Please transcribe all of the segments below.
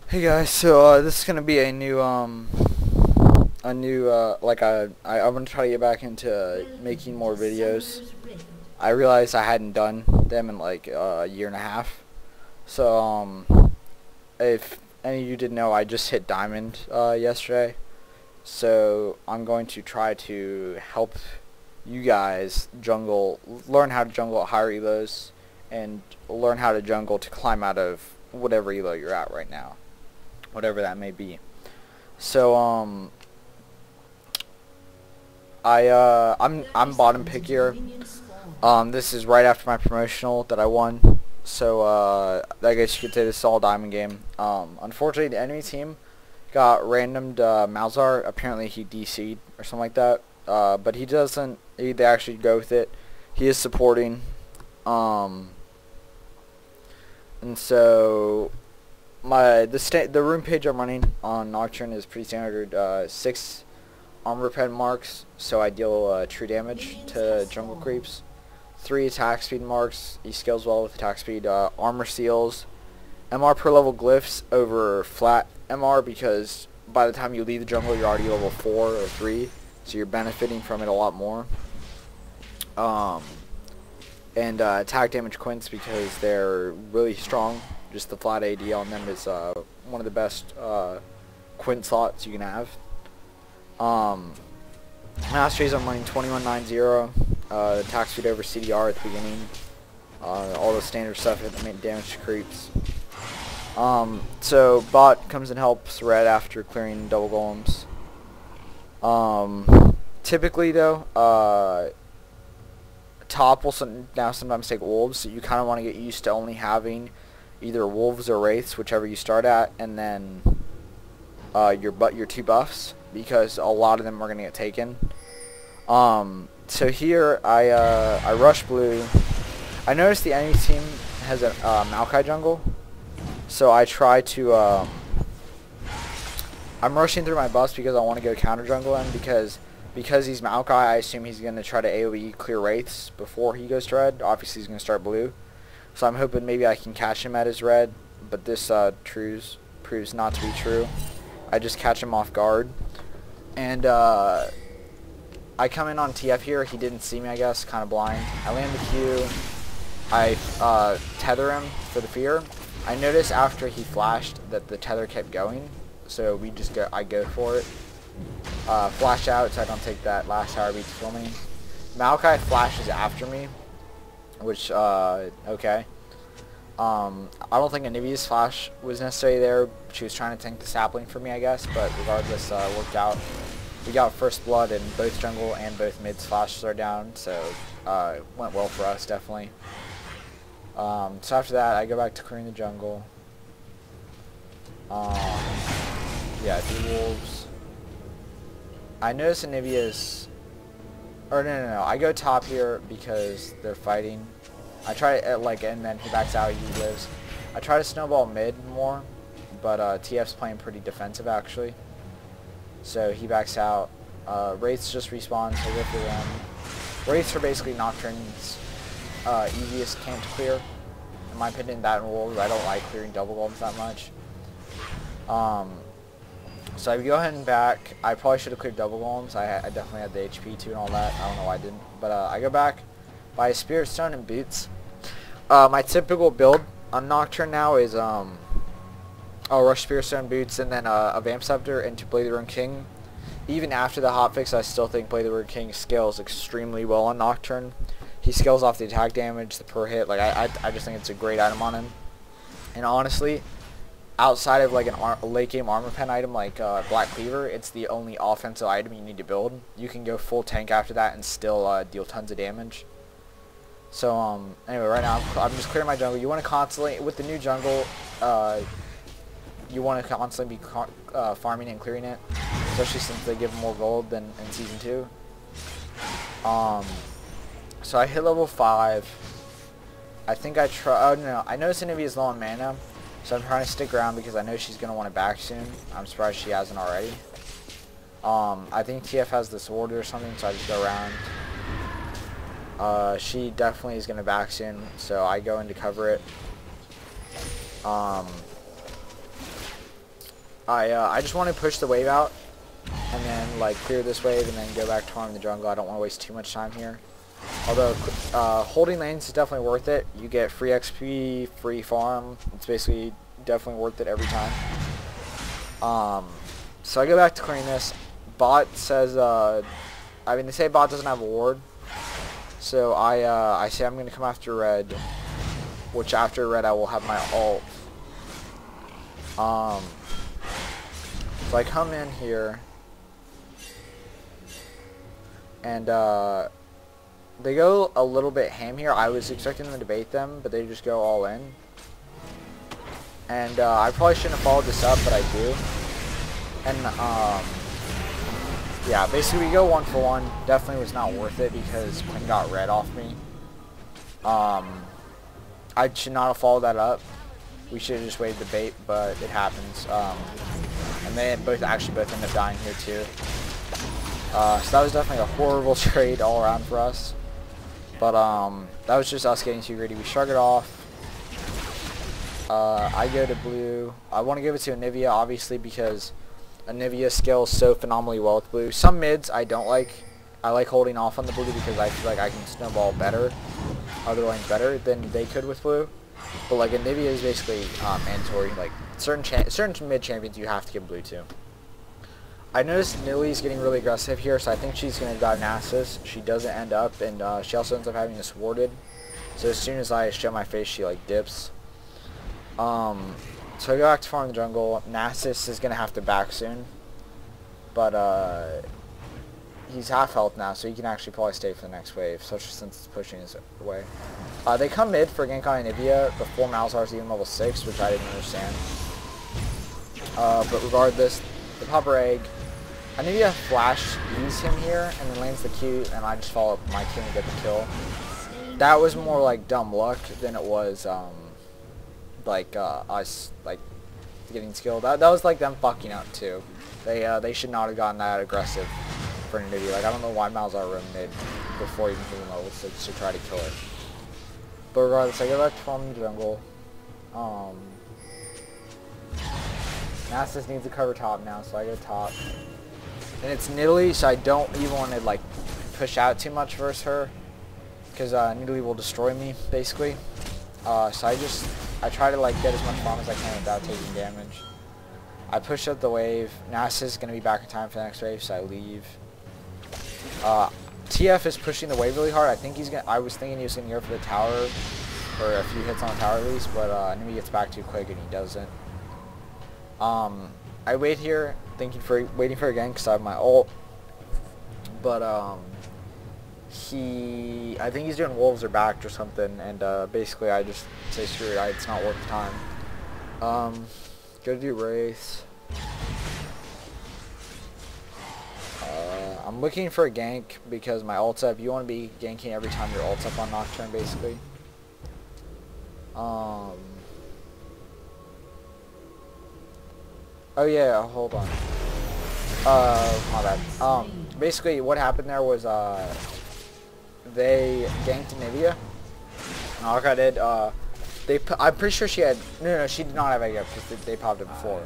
Hey guys, so this is gonna be a new I'm gonna try to get back into making more videos. I realized I hadn't done them in like a year and a half. So if any of you didn't know, I just hit diamond yesterday. So I'm going to try to help you guys learn how to jungle at higher elos, and learn how to jungle to climb out of whatever elo you're at right now, whatever that may be. So I'm bottom pick here. This is right after my promotional that I won. So I guess you could say this is all diamond game. Unfortunately, the enemy team got randomed Malzar. Apparently he DC'd or something like that. But he doesn't. They actually go with it. He is supporting. And so the room page I'm running on Nocturne is pretty standard. 6 armor pen marks, so I deal true damage to jungle creeps. 3 attack speed marks. He scales well with attack speed. Armor seals. MR per level glyphs over flat MR, because by the time you leave the jungle you're already level 4 or 3, so you're benefiting from it a lot more. And attack damage quints, because they're really strong. Just the flat AD on them is one of the best quint slots you can have. Masteries I'm running 2190. Attack speed over CDR at the beginning. All the standard stuff at the main damage to creeps. So bot comes and helps red after clearing double golems. Typically though, top will now sometimes take wolves, so you kind of want to get used to only having either wolves or wraiths, whichever you start at, and then your 2 buffs, because a lot of them are going to get taken. So here I rush blue. I noticed the enemy team has a Maokai jungle, so I try to I'm rushing through my buffs because I want to go counter jungle him, because he's Maokai. I assume he's going to try to AoE clear wraiths before he goes to red. Obviously he's going to start blue, so I'm hoping maybe I can catch him at his red, but this proves not to be true. I just catch him off guard, and I come in on TF here. He didn't see me, I guess, kind of blind. I land the Q. I tether him for the fear. I noticed after he flashed that the tether kept going, so I go for it. Flash out so I don't take that last tower beat to kill me. Maokai flashes after me, which okay. I don't think Anivia's flash was necessary there. She was trying to tank the sapling for me, I guess, but regardless, worked out. We got first blood, and both jungle and both mids flashes are down, so it went well for us, definitely. So after that, I go back to clearing the jungle. Yeah, 2 wolves. I notice Anivia's... Or no. I go top here because they're fighting. I try to, and then he backs out, he lives. I try to snowball mid more, but TF's playing pretty defensive, actually. So he backs out. Wraiths just respawn, so I go for them. Wraiths are basically Nocturne's easiest camp to clear. In my opinion, that and wolves. I don't like clearing double golems that much. So I go ahead and back. I probably should have cleared double golems. I definitely had the HP too and all that. I don't know why I didn't. But I go back, buy a Spirit Stone and boots. My typical build on Nocturne now is I'll rush Spirit Stone, boots, and then a Vamp Scepter into Blade the Ruined King. Even after the hotfix, I still think Blade the Ruined King scales extremely well on Nocturne. He scales off the attack damage, the per hit. Like I just think it's a great item on him. And honestly, outside of like a late game armor pen item like Black Cleaver, it's the only offensive item you need to build. You can go full tank after that and still deal tons of damage. So anyway, right now I'm just clearing my jungle. You want to constantly, with the new jungle, you want to constantly be farming and clearing it, especially since they give more gold than in Season 2. So I hit level 5. I think I try... Oh, no. I noticed Anivia's low on mana, so I'm trying to stick around because I know she's going to want it back soon. I'm surprised she hasn't already. I think TF has the sword or something, so I just go around. She definitely is going to back soon, so I go in to cover it. I just want to push the wave out, and then like clear this wave, and then go back to farming the jungle. I don't want to waste too much time here. Although holding lanes is definitely worth it. You get free XP, free farm. It's basically definitely worth it every time. So I go back to clearing this. Bot says, I mean, they say bot doesn't have a ward. So I say I'm going to come after red, which after red I will have my ult. So I come in here, and they go a little bit ham here. I was expecting them to bait them, but they just go all in. And I probably shouldn't have followed this up, but I do. And yeah, basically we go 1-for-1. Definitely was not worth it because Quinn got red off me. I should not have followed that up. We should have just waited the bait, but it happens. And they both end up dying here too. So that was definitely a horrible trade all around for us. But that was just us getting too greedy. We shrug it off. I go to blue. I want to give it to Anivia, obviously, because Anivia scales so phenomenally well with blue. Some mids I don't like. I like holding off on the blue because I feel like I can snowball better, other lanes better than they could with blue. But like Anivia is basically mandatory. Like certain mid champions you have to give blue to. I noticed Nilly's getting really aggressive here, so I think she's going to dive Nasus. She doesn't end up, and she also ends up having this warded. So as soon as I show my face, she like dips. So I go back to farm the jungle. Nasus is going to have to back soon. But he's half health now, so he can actually probably stay for the next wave, especially since it's pushing his way. They come mid for gank on Anivia before Malzahar's even level 6, which I didn't understand. But regardless, the popper egg. Anivia flash use him here, and then lands the Q, and I just follow up my Q and get the kill. That was more like dumb luck than it was us like getting skilled. That was like them fucking up too. They should not have gotten that aggressive for Anivia. Like I don't know why Malzahar run mid before even hitting level 6 to try to kill her. But regardless, I go back to farm the jungle. Nasus needs to cover top now, so I go top. And it's Nidalee, so I don't even want to like push out too much versus her, because Nidalee will destroy me basically. So I try to like get as much farm as I can without taking damage. I push up the wave. Nasus is gonna be back in time for the next wave, so I leave. TF is pushing the wave really hard. I was thinking he was gonna go for the tower, or a few hits on the tower at least, but I knew he gets back too quick and he doesn't. I wait here, waiting for a gank because I have my ult, but I think he's doing wolves or backed or something, and basically I just say screw it, it's not worth the time. Go do Wraiths. I'm looking for a gank because my ult's up. You want to be ganking every time your ult's up on Nocturne, basically. Oh yeah, hold on. My bad. Basically what happened there was, they ganked Anivia. And all I did, I'm pretty sure she had, no, she did not have egg up because they popped it before.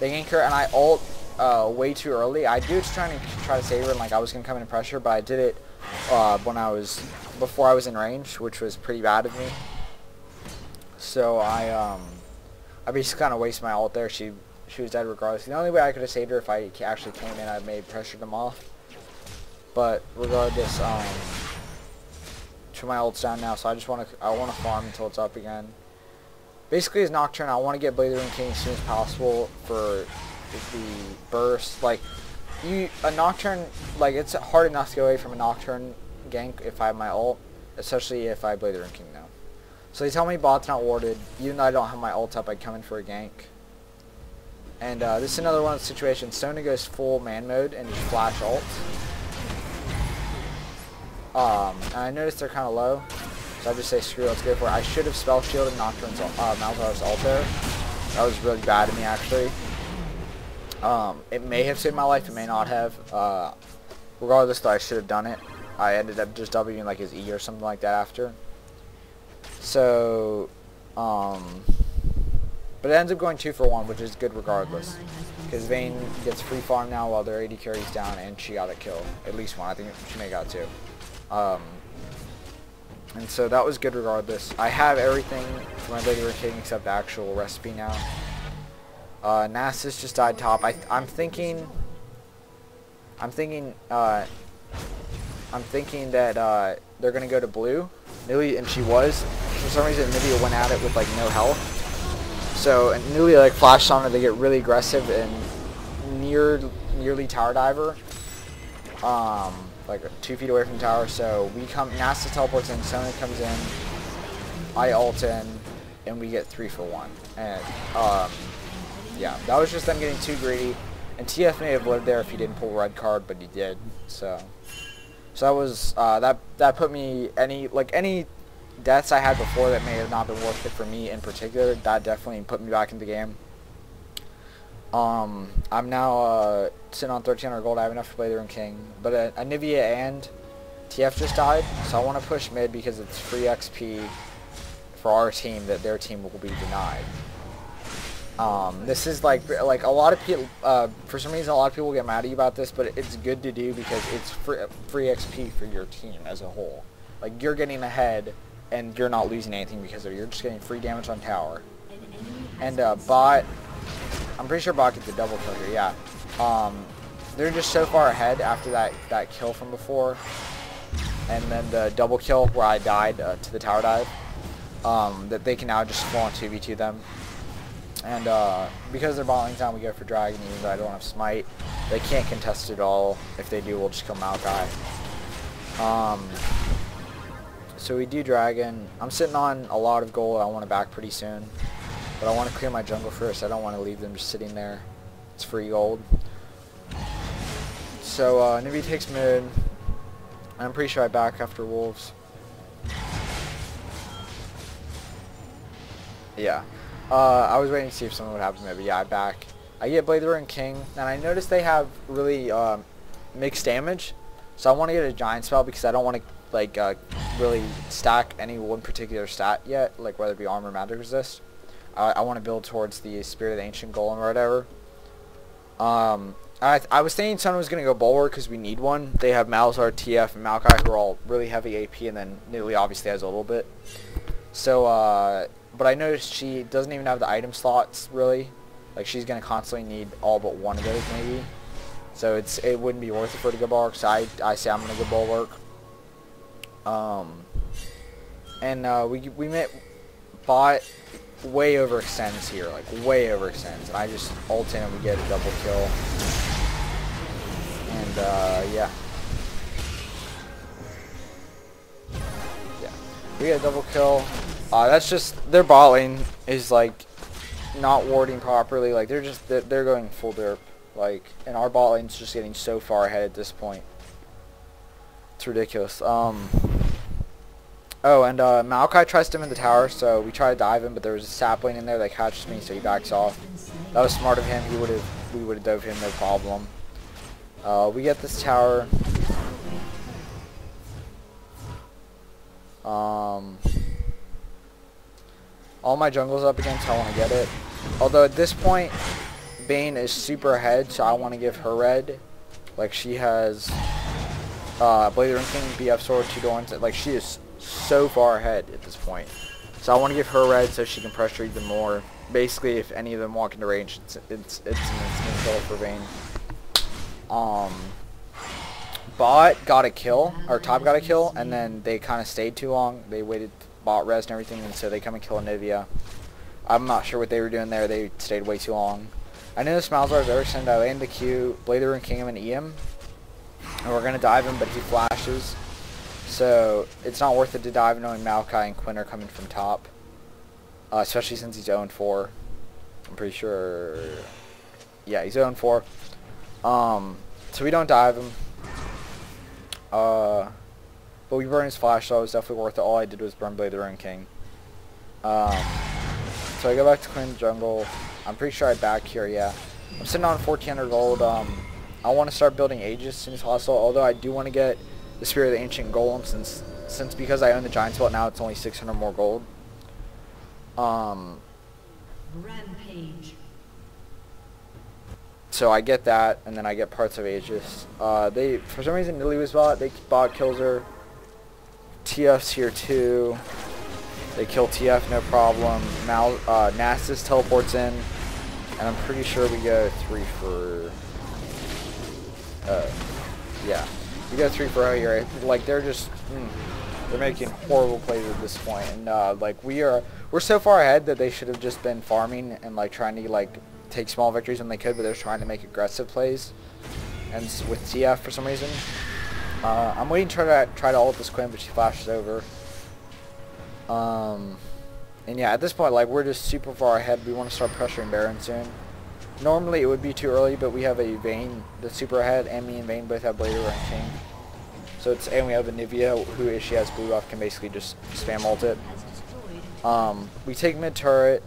They ganked her and I ult, way too early. I do just try to save her, and like I was gonna come in and pressure, but I did it, before I was in range, which was pretty bad of me. So I basically kind of wasted my ult there. She was dead regardless. The only way I could have saved her if I actually came in, I may pressured them off. But regardless, my ult's down now, so I want to farm until it's up again. Basically, as Nocturne, I want to get Blade of the Ring King as soon as possible for the burst. Like a Nocturne, like it's hard enough to go away from a Nocturne gank if I have my ult, especially if I Blade of the Ring King now. So they tell me bot's not warded. Even though I don't have my ult up, I'd come in for a gank. And this is another one of the situations. Sona goes full man mode and just flash ult. And I noticed they're kind of low, so I just say screw it, let's go for it. I should have spell shielded Nocturne's Malzahar's ult there. That was really bad of me actually. It may have saved my life, it may not have. Regardless though, I should have done it. I ended up just Wing like his E or something like that after. So, I ended up just Wing like his E or something like that after. So, my bad. Basically what happened there was, they I pretty sure she had, no, she did not have egg up because they popped it before. But it ends up going 2 for 1, which is good regardless. Because Vayne gets free farm now while their AD carries down, and she got a kill. At least one. I think she may have got 2. And so that was good regardless. I have everything for my Lady Ring King except the actual recipe now. Nasus just died top. I'm thinking that they're gonna go to blue. Nilly, and she was. For some reason, Nivea went at it with like no health. So and Nilly like flashed on her. They get really aggressive and nearly tower diver. Like 2 feet away from the tower. So we come. Nasus teleports in. Sona comes in. I ult in, and we get 3 for 1. And yeah, that was just them getting too greedy. And TF may have lived there if he didn't pull a red card, but he did. So that was that put me any deaths I had before that may have not been worth it for me in particular. That definitely put me back in the game. I'm now sitting on 1300 gold. I have enough to play the Ring King, but Anivia and TF just died, so I want to push mid because it's free XP for our team that their team will be denied. This is like a lot of people, for some reason a lot of people get mad at you about this, but it's good to do because it's free XP for your team as a whole. Like, you're getting ahead and you're not losing anything because of it. You're just getting free damage on tower. And bot, I'm pretty sure bot gets a double kill here, yeah. They're just so far ahead after that kill from before. And then the double kill where I died to the tower dive. That they can now just full on 2v2 them. And because they're bot lane down, we go for Dragon even though I don't have Smite. They can't contest it all. If they do, we'll just kill Maokai. So we do Dragon. I'm sitting on a lot of gold. I want to back pretty soon. But I want to clear my jungle first. I don't want to leave them just sitting there. It's free gold. So Nivea takes mid. I'm pretty sure I back after Wolves. Yeah. I was waiting to see if something would happen to me, but yeah, I back. I get Blade the Ring King, and I noticed they have really mixed damage. So I want to get a giant spell because I don't want to like really stack any one particular stat yet, like whether it be armor, magic resist. I want to build towards the Spirit of the Ancient Golem or whatever. I was thinking someone was going to go Bulwark because we need one. They have Malzahar, TF, and Maokai who are all really heavy AP, and then Nilly obviously has a little bit. So, but I noticed she doesn't even have the item slots, really. Like, she's going to constantly need all but one of those, maybe. So it wouldn't be worth it for her to go Bulwark, so I say I'm going to go Bulwark. We met bot way overextends here, like way overextends, and I just ult in and we get a double kill. And yeah, we get a double kill. That's just their bot lane is like not warding properly. Like they're going full derp. Like, and our bot lane's just getting so far ahead at this point. It's ridiculous. Oh, and Maokai tries to him in the tower, so we try to dive him, but there was a sapling in there that catches me, so he backs off. That was smart of him. We would have dove him, no problem. We get this tower. All my jungle's up against. I want to get it. Although at this point, Bane is super ahead, so I want to give her red. Like, she has Blade the Ring King, BF Sword, 2 Dorns. Like, she is so far ahead at this point. So I want to give her red so she can pressure even more. Basically, if any of them walk into range, it's an instant kill for Vayne. Bot got a kill, or top got a kill, and then they kind of stayed too long. They waited bot res and everything, and so they come and kill Anivia. I'm not sure what they were doing there. They stayed way too long. I know this Malzahar is overextended. I land the Q, Blade the Ring King him and EM. And we're going to dive him, but he flashes. So it's not worth it to dive knowing Maokai and Quinn are coming from top. Especially since he's 0-4. I'm pretty sure... Yeah, he's 0-4. So we don't dive him. But we burn his flash, so it was definitely worth it. All I did was burn Blade the Ring King. So I go back to Quinn jungle. I'm pretty sure I back here, yeah. I'm sitting on 1400 gold. I want to start building Aegis as soon as possible, although I do want to get the Spirit of the Ancient Golem since because I own the Giant Spell now it's only 600 more gold. Rampage. So I get that, and then I get parts of Aegis. They, for some reason, Nilly was bought. They bought kills her. TF's here too. They kill TF, no problem. Now Nasus teleports in, and I'm pretty sure we go 3 for. Yeah, we go 3 for here. Like they're just, they're making horrible plays at this point, and like we're so far ahead that they should have just been farming and like trying to like take small victories when they could, but they're trying to make aggressive plays, and with TF for some reason. I'm waiting to try to ult this Quinn, but she flashes over. And yeah, at this point, like we're just super far ahead. We want to start pressuring Baron soon. Normally it would be too early, but we have a Vayne that's super ahead, and me and Vayne both have Blader and King. So it's, and we have a Nivea who, if she has blue buff, can basically just spam ult it. We take mid turret.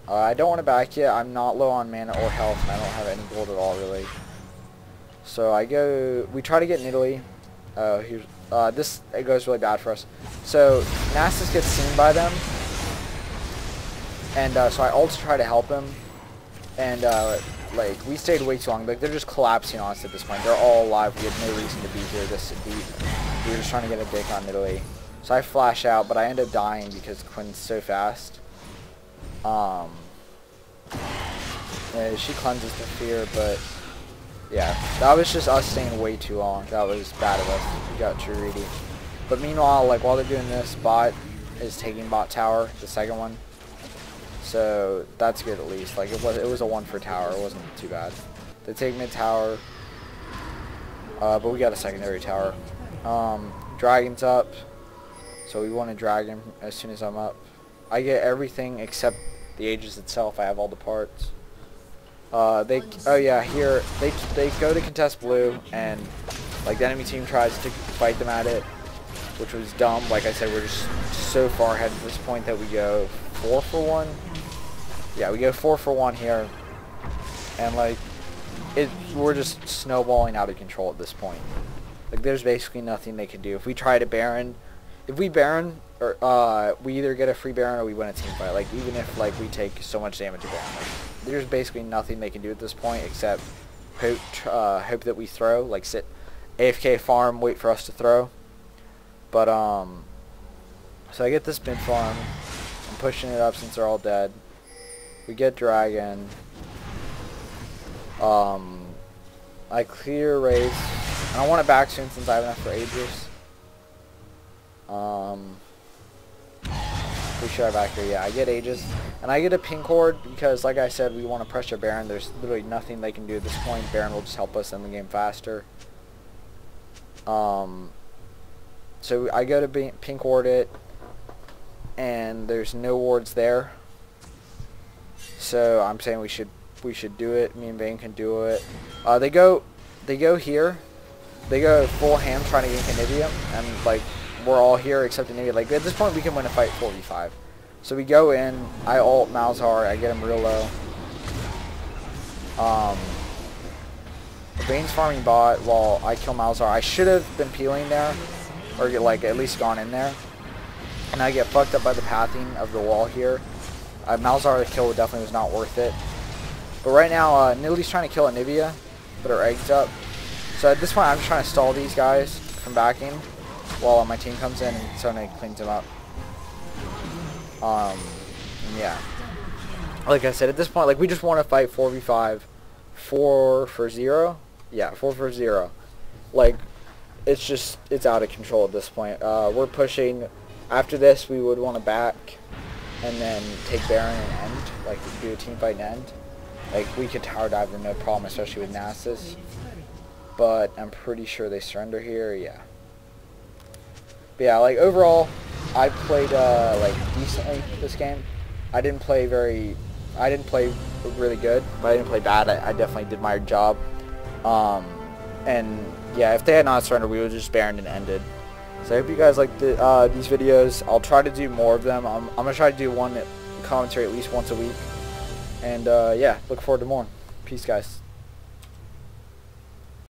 I don't want to back yet. I'm not low on mana or health, and I don't have any gold at all really. So I go. We try to get Nidalee. Here's this. It goes really bad for us. So Nasus gets seen by them, and so I ult to try to help him. And like we stayed way too long. Like they're just collapsing on us at this point. They're all alive. We had no reason to be here this deep. We were just trying to get a dick on Nidalee. So I flash out, but I end up dying because Quinn's so fast. Yeah, she cleanses the fear, but yeah, that was just us staying way too long. That was bad of us. We got too greedy. But meanwhile, like while they're doing this, bot is taking bot tower, the second one. So that's good at least. Like it was a 1 for tower. It wasn't too bad. They take mid tower, but we got a secondary tower. Dragon's up, so we want to dragon as soon as I'm up. I get everything except the Aegis itself. I have all the parts. Oh yeah, here they go to contest blue, and like the enemy team tries to fight them at it, which was dumb. Like I said, we're just so far ahead at this point that we go 4 for 1. Yeah, we go 4 for 1 here, and like we're just snowballing out of control at this point. Like there's basically nothing they can do. If we try to Baron, if we Baron, or we either get a free Baron or we win a team fight. Like even if like we take so much damage to Baron, like, there's basically nothing they can do at this point except hope that we throw, like sit AFK farm, wait for us to throw. But so I get this mid farm. I'm pushing it up since they're all dead. We get dragon. I clear race, and I want it back soon since I have enough for Aegis. We should have back here. Yeah, I get Aegis, and I get a pink horde because, like I said, we want to pressure Baron. There's literally nothing they can do at this point. Baron will just help us end the game faster. So I go to pink horde it, and there's no wards there. So I'm saying we should do it. Me and Vayne can do it. They go here. They go full ham trying to gank Anivia, and like we're all here except Anivia. Like at this point we can win a fight 4v5. So we go in. I ult Malzahar. I get him real low. Vayne's farming bot while I kill Malzahar. I should have been peeling there, or like at least gone in there. And I get fucked up by the pathing of the wall here. Malzahar kill definitely was not worth it. But right now, Nidalee's trying to kill Anivia, but her egg's up. So at this point, I'm just trying to stall these guys from backing while my team comes in and Sony cleans them up. Yeah. Like I said, at this point, like we just want to fight 4v5, 4 for 0. Yeah, 4 for 0. Like it's out of control at this point. We're pushing. After this, we would want to back and then take Baron and end. Like we could do a team fight and end. Like we could tower dive them no problem, especially with Nasus. But I'm pretty sure they surrender here. Yeah. But yeah, like overall, I played like decently this game. I didn't play really good, but I didn't play bad. I definitely did my job. And yeah, if they had not surrendered, we would just Baron and ended. So I hope you guys like these videos. I'll try to do more of them. I'm gonna try to do one commentary at least once a week. And yeah, look forward to more. Peace, guys.